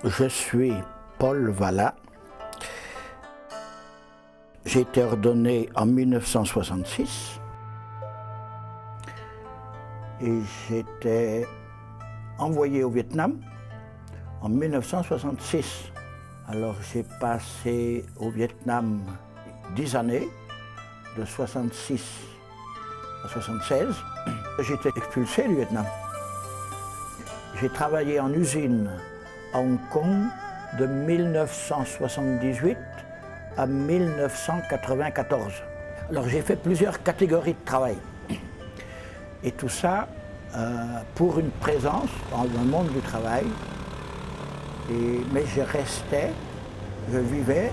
Je suis Paul Valat. J'ai été ordonné en 1966 et j'étais envoyé au Vietnam en 1966. Alors j'ai passé au Vietnam 10 années, de 66 à 76. J'ai été expulsé du Vietnam. J'ai travaillé en usine à Hong Kong de 1978 à 1994. Alors j'ai fait plusieurs catégories de travail. Et tout ça pour une présence dans le monde du travail. Mais je vivais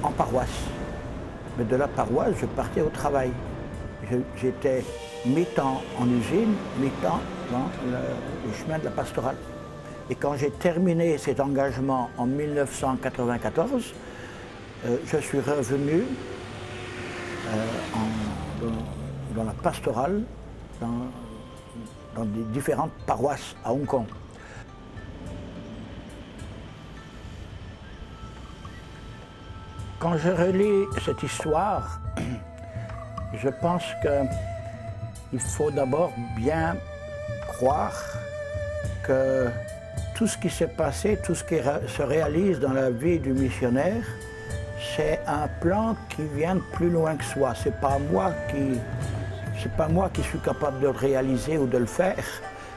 en paroisse. Mais de la paroisse, je partais au travail. J'étais mi-temps en usine, mi-temps dans le chemin de la pastorale. Et quand j'ai terminé cet engagement en 1994, je suis revenu dans la pastorale, dans des différentes paroisses à Hong Kong. Quand je relis cette histoire, je pense qu'il faut d'abord bien croire que tout ce qui s'est passé, tout ce qui se réalise dans la vie du missionnaire, c'est un plan qui vient de plus loin que soi. C'est pas moi qui suis capable de le réaliser ou de le faire.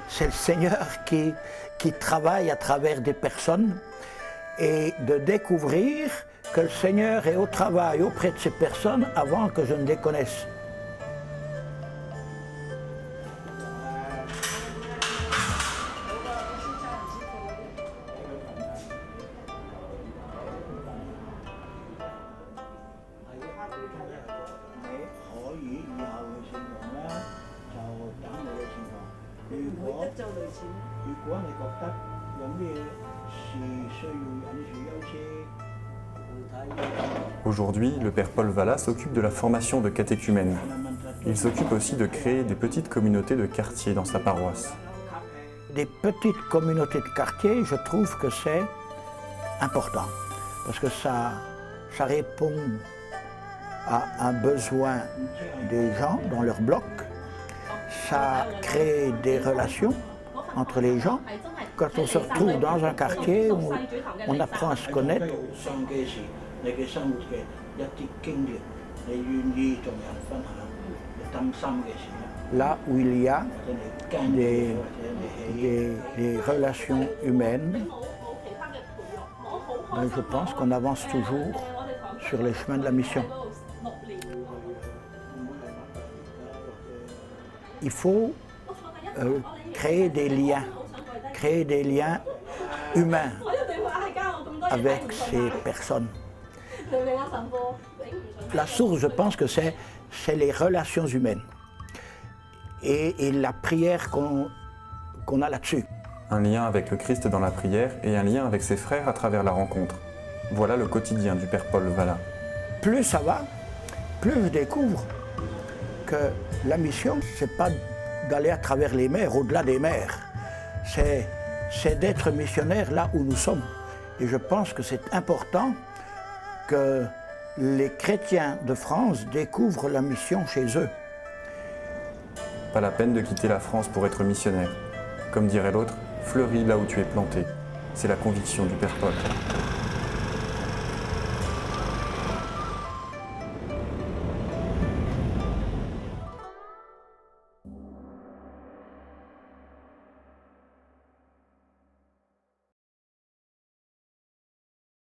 C'est le Seigneur qui travaille à travers des personnes et de découvrir que le Seigneur est au travail auprès de ces personnes avant que je ne les connaisse. Aujourd'hui, le père Paul Valat s'occupe de la formation de catéchumènes. Il s'occupe aussi de créer des petites communautés de quartier dans sa paroisse. Des petites communautés de quartier, je trouve que c'est important, parce que ça répond à un besoin des gens dans leur bloc, ça crée des relations entre les gens. Quand on se retrouve dans un quartier, on apprend à se connaître. Là où il y a des relations humaines, je pense qu'on avance toujours sur les chemins de la mission. Il faut créer des liens humains avec ces personnes. La source, je pense que c'est les relations humaines et la prière qu'on a là-dessus. Un lien avec le Christ dans la prière et un lien avec ses frères à travers la rencontre. Voilà le quotidien du père Paul Valat. Plus ça va, plus je découvre que la mission, c'est pas d'aller à travers les mers, au-delà des mers. C'est d'être missionnaire là où nous sommes. Et je pense que c'est important que les chrétiens de France découvrent la mission chez eux. Pas la peine de quitter la France pour être missionnaire. Comme dirait l'autre, fleuris là où tu es planté. C'est la conviction du père Paul.